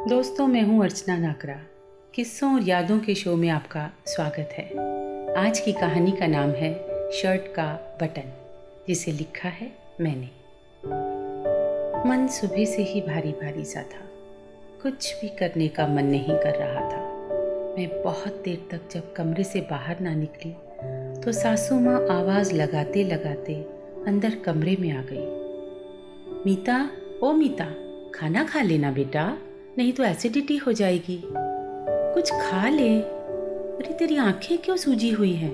दोस्तों, मैं हूँ अर्चना नाकरा। किस्सों और यादों के शो में आपका स्वागत है। आज की कहानी का नाम है शर्ट का बटन, जिसे लिखा है मैंने। मन सुबह से ही भारी भारी सा था। कुछ भी करने का मन नहीं कर रहा था। मैं बहुत देर तक जब कमरे से बाहर ना निकली तो सासू माँ आवाज़ लगाते लगाते अंदर कमरे में आ गई। मीता, ओ मीता, खाना खा लेना बेटा, नहीं तो एसिडिटी हो जाएगी। कुछ खा ले। अरे तेरी आंखें क्यों सूजी हुई हैं?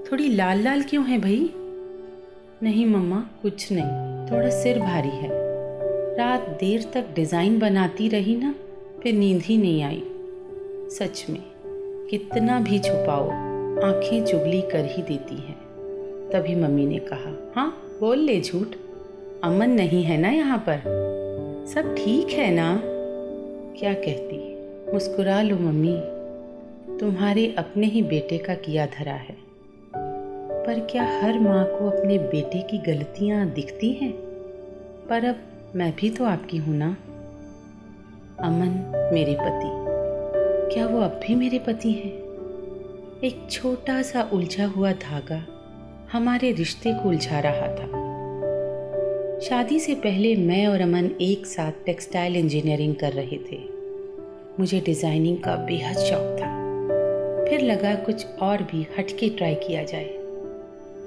थोड़ी लाल लाल क्यों है भाई? नहीं मम्मा, कुछ नहीं, थोड़ा सिर भारी है। रात देर तक डिज़ाइन बनाती रही ना, फिर नींद ही नहीं आई। सच में कितना भी छुपाओ, आंखें चुगली कर ही देती हैं। तभी मम्मी ने कहा, हाँ बोल ले झूठ, अमन नहीं है ना यहाँ पर? सब ठीक है ना? क्या कहती, मुस्कुरा लो मम्मी, तुम्हारे अपने ही बेटे का किया धरा है। पर क्या हर माँ को अपने बेटे की गलतियाँ दिखती हैं? पर अब मैं भी तो आपकी हूँ ना। अमन मेरे पति, क्या वो अब भी मेरे पति हैं? एक छोटा सा उलझा हुआ धागा हमारे रिश्ते को उलझा रहा था। शादी से पहले मैं और अमन एक साथ टेक्सटाइल इंजीनियरिंग कर रहे थे। मुझे डिज़ाइनिंग का बेहद शौक था। फिर लगा कुछ और भी हटके ट्राई किया जाए।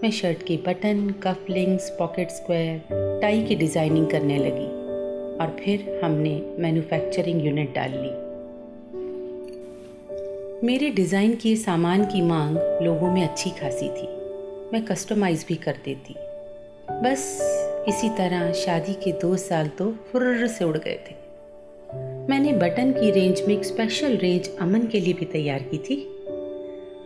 मैं शर्ट के button, cufflinks, pocket square, tie की डिज़ाइनिंग करने लगी और फिर हमने मैन्युफैक्चरिंग यूनिट डाल ली। मेरे डिज़ाइन किए सामान की मांग लोगों में अच्छी खासी थी। मैं कस्टमाइज़ भी कर देती। बस इसी तरह शादी के 2 साल तो फुर्र से उड़ गए थे। मैंने बटन की रेंज में एक स्पेशल रेंज अमन के लिए भी तैयार की थी।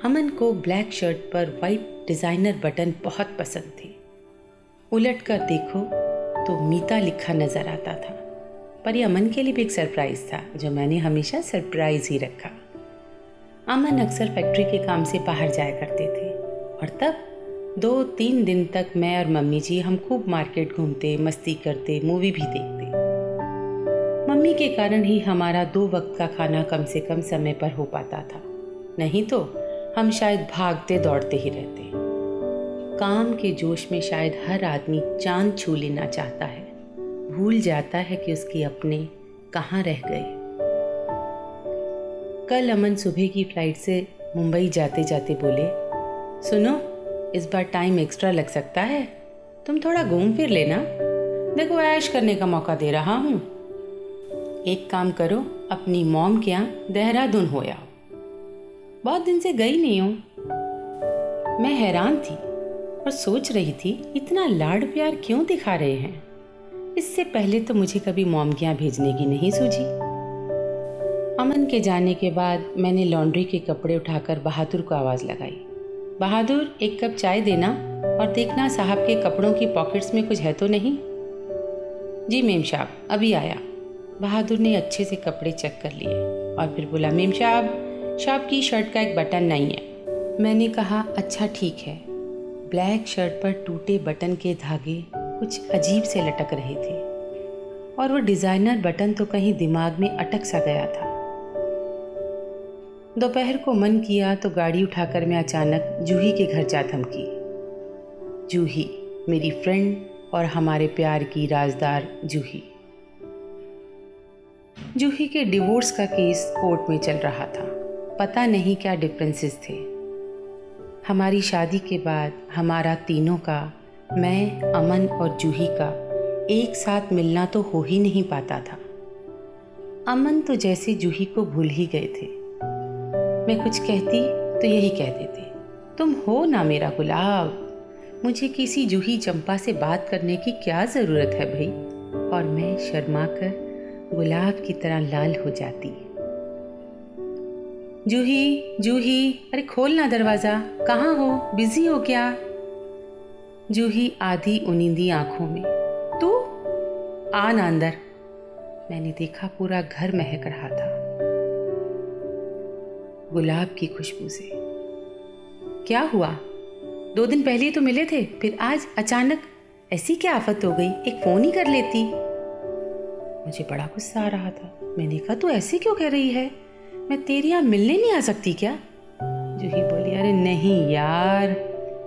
अमन को ब्लैक शर्ट पर वाइट डिज़ाइनर बटन बहुत पसंद थे। उलट कर देखो तो मीता लिखा नज़र आता था। पर यह अमन के लिए भी एक सरप्राइज़ था, जो मैंने हमेशा सरप्राइज़ ही रखा। अमन अक्सर फैक्ट्री के काम से बाहर जाया करते थे और तब 2-3 दिन तक मैं और मम्मी जी हम खूब मार्केट घूमते, मस्ती करते, मूवी भी देखते। मम्मी के कारण ही हमारा 2 वक्त का खाना कम से कम समय पर हो पाता था, नहीं तो हम शायद भागते दौड़ते ही रहते। काम के जोश में शायद हर आदमी चांद छू लेना चाहता है, भूल जाता है कि उसके अपने कहाँ रह गए। कल अमन सुबह की फ्लाइट से मुंबई जाते जाते बोले, सुनो, इस बार टाइम एक्स्ट्रा लग सकता है, तुम थोड़ा घूम फिर लेना, देखो ऐश करने का मौका दे रहा हूँ। एक काम करो, अपनी मॉम के यहाँ देहरादून हो आओ, बहुत दिन से गई नहीं हूँ। मैं हैरान थी और सोच रही थी इतना लाड प्यार क्यों दिखा रहे हैं। इससे पहले तो मुझे कभी मॉम के यहाँ भेजने की नहीं सूझी। अमन के जाने के बाद मैंने लॉन्ड्री के कपड़े उठाकर बहादुर को आवाज़ लगाई, बहादुर एक कप चाय देना और देखना साहब के कपड़ों की पॉकेट्स में कुछ है तो नहीं। जी मेम साहब, अभी आया। बहादुर ने अच्छे से कपड़े चेक कर लिए और फिर बोला, मेम साहब की शर्ट का एक बटन नहीं है। मैंने कहा, अच्छा ठीक है। ब्लैक शर्ट पर टूटे बटन के धागे कुछ अजीब से लटक रहे थे और वो डिज़ाइनर बटन तो कहीं दिमाग में अटक सा गया था। दोपहर को मन किया तो गाड़ी उठाकर मैं अचानक जूही के घर जा थमकी। जूही, मेरी फ्रेंड और हमारे प्यार की राजदार जूही। जूही के डिवोर्स का केस कोर्ट में चल रहा था। पता नहीं क्या डिफरेंसेस थे। हमारी शादी के बाद हमारा तीनों का, मैं, अमन और जूही का एक साथ मिलना तो हो ही नहीं पाता था। अमन तो जैसे जूही को भूल ही गए थे। मैं कुछ कहती तो यही कह देते, तुम हो ना मेरा गुलाब, मुझे किसी जूही चंपा से बात करने की क्या ज़रूरत है भाई। और मैं शर्मा कर गुलाब की तरह लाल हो जाती। जूही, जूही, अरे खोल ना दरवाज़ा, कहाँ हो, बिजी हो क्या? जूही आधी उनींदी आंखों में, तू आ ना अंदर। मैंने देखा पूरा घर महक रहा था गुलाब की खुशबू से। क्या हुआ? 2 दिन पहले तो मिले थे, फिर आज अचानक ऐसी क्या आफत हो गई? एक फ़ोन ही कर लेती। मुझे बड़ा गुस्सा आ रहा था। मैंने कहा तू ऐसे क्यों कह रही है, मैं तेरे यहाँ मिलने नहीं आ सकती क्या? जूही बोली अरे नहीं यार,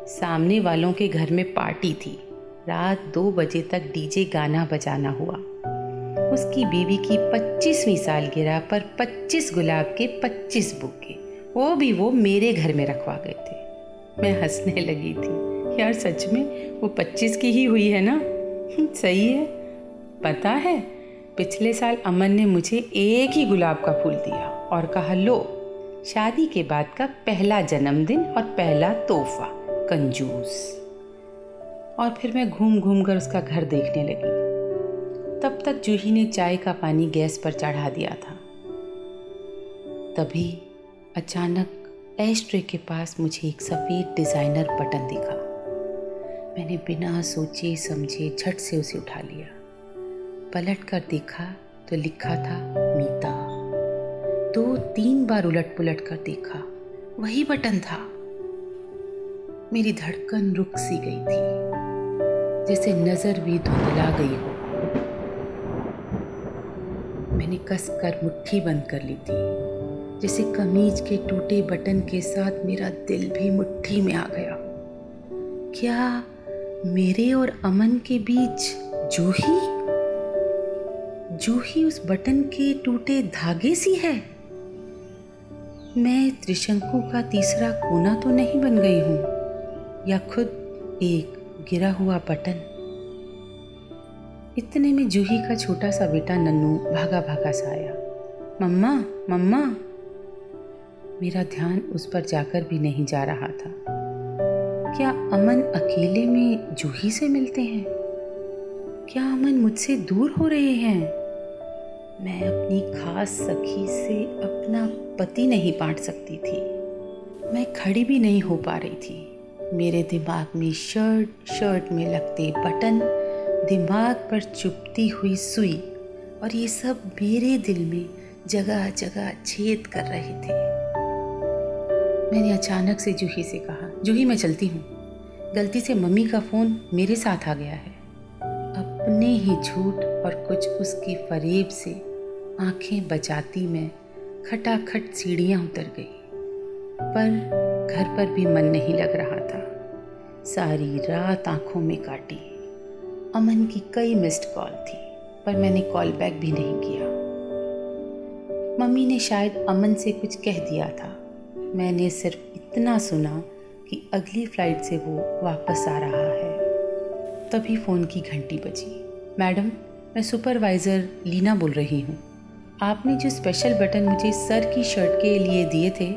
सामने वालों के घर में पार्टी थी, रात 2 बजे तक डीजे गाना बजाना हुआ। उसकी बीवी की 25वीं सालगिरह पर 25 गुलाब के 25 बुके, वो मेरे घर में रखवा गए थे। मैं हंसने लगी थी। यार सच में वो 25 की ही हुई है ना? सही है। पता है पिछले साल अमन ने मुझे एक ही गुलाब का फूल दिया और कहा लो शादी के बाद का पहला जन्मदिन और पहला तोहफा, कंजूस। और फिर मैं घूम घूम कर उसका घर देखने लगी। तब तक जूही ने चाय का पानी गैस पर चढ़ा दिया था। तभी अचानक एस्ट्रे के पास मुझे एक सफ़ेद डिज़ाइनर बटन दिखा। मैंने बिना सोचे समझे झट से उसे उठा लिया। पलट कर देखा तो लिखा था मीता। 2-3 बार उलट पुलट कर देखा, वही बटन था। मेरी धड़कन रुक सी गई थी, जैसे नज़र भी धुंधला गई हो। मैंने कस कर मुट्ठी बंद कर ली थी, जैसे कमीज के टूटे बटन के साथ मेरा दिल भी मुट्ठी में आ गया। क्या मेरे और अमन के बीच जूही उस बटन के टूटे धागे सी है? मैं त्रिशंकु का तीसरा कोना तो नहीं बन गई हूँ, या खुद एक गिरा हुआ बटन? इतने में जूही का छोटा सा बेटा नन्नू भागा भागा सा आया। मम्मा मम्मा। मेरा ध्यान उस पर जाकर भी नहीं जा रहा था। क्या अमन अकेले में जूही से मिलते हैं? क्या अमन मुझसे दूर हो रहे हैं? मैं अपनी खास सखी से अपना पति नहीं बांट सकती थी। मैं खड़ी भी नहीं हो पा रही थी। मेरे दिमाग में शर्ट में लगते बटन, दिमाग पर चुभती हुई सुई, और ये सब मेरे दिल में जगह जगह छेद कर रहे थे। मैंने अचानक से जूही से कहा, जूही मैं चलती हूँ, गलती से मम्मी का फ़ोन मेरे साथ आ गया है। अपने ही झूठ और कुछ उसकी फरेब से आंखें बचाती मैं खटाखट सीढ़ियाँ उतर गई। पर घर पर भी मन नहीं लग रहा था। सारी रात आंखों में काटी। अमन की कई मिस्ड कॉल थी, पर मैंने कॉल बैक भी नहीं किया। मम्मी ने शायद अमन से कुछ कह दिया था। मैंने सिर्फ इतना सुना कि अगली फ्लाइट से वो वापस आ रहा है। तभी फ़ोन की घंटी बजी। मैडम, मैं सुपरवाइज़र लीना बोल रही हूँ। आपने जो स्पेशल बटन मुझे सर की शर्ट के लिए दिए थे,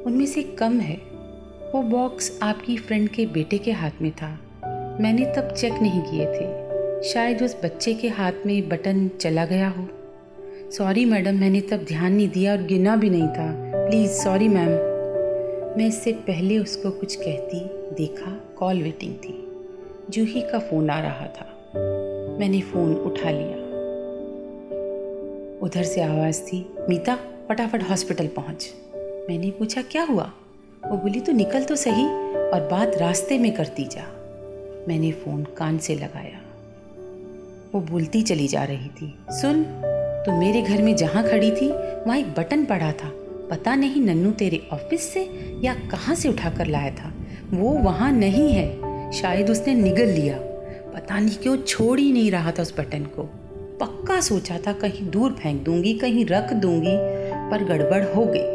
उनमें से कम है। वो बॉक्स आपकी फ्रेंड के बेटे के हाथ में था। मैंने तब चेक नहीं किए थे। शायद उस बच्चे के हाथ में बटन चला गया हो। सॉरी मैडम, मैंने तब ध्यान नहीं दिया और गिना भी नहीं था। Please sorry ma'am. मैं इससे पहले उसको कुछ कहती देखा कॉल वेटिंग थी। जूही का फ़ोन आ रहा था। मैंने फ़ोन उठा लिया। उधर से आवाज़ थी, मीता फटाफट हॉस्पिटल पहुँच। मैंने पूछा क्या हुआ? वो बोली तो निकल तो सही और बात रास्ते में करती जा। मैंने फ़ोन कान से लगाया। वो बोलती चली जा रही थी, सुन, तू मेरे घर में जहाँ खड़ी थी वहाँ एक बटन पड़ा था। पता नहीं नन्नू तेरे ऑफिस से या कहाँ से उठा कर लाया था। वो वहाँ नहीं है, शायद उसने निगल लिया। पता नहीं क्यों छोड़ ही नहीं रहा था उस बटन को। पक्का सोचा था कहीं दूर फेंक दूंगी, कहीं रख दूंगी, पर गड़बड़ हो गई।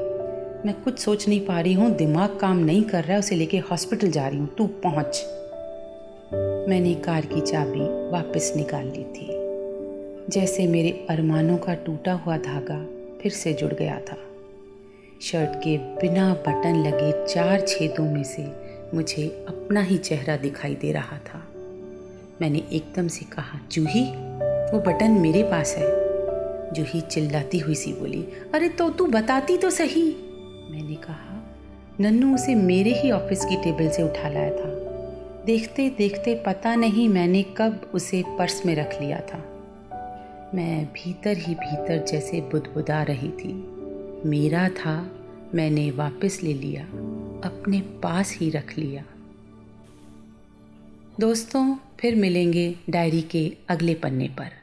मैं कुछ सोच नहीं पा रही हूँ, दिमाग काम नहीं कर रहा है। उसे लेके हॉस्पिटल जा रही हूँ, तू पहुँच। मैंने कार की चाबी वापस निकाल ली थी। जैसे मेरे अरमानों का टूटा हुआ धागा फिर से जुड़ गया था। शर्ट के बिना बटन लगे 4 छेदों में से मुझे अपना ही चेहरा दिखाई दे रहा था। मैंने एकदम से कहा, जूही, वो बटन मेरे पास है। जूही चिल्लाती हुई सी बोली, अरे तो तू बताती तो सही। मैंने कहा, नन्नू उसे मेरे ही ऑफिस की टेबल से उठा लाया था। देखते देखते पता नहीं मैंने कब उसे पर्स में रख लिया था। मैं भीतर ही भीतर जैसे बुदबुदा रही थी। मेरा था, मैंने वापस ले लिया, अपने पास ही रख लिया। दोस्तों, फिर मिलेंगे डायरी के अगले पन्ने पर।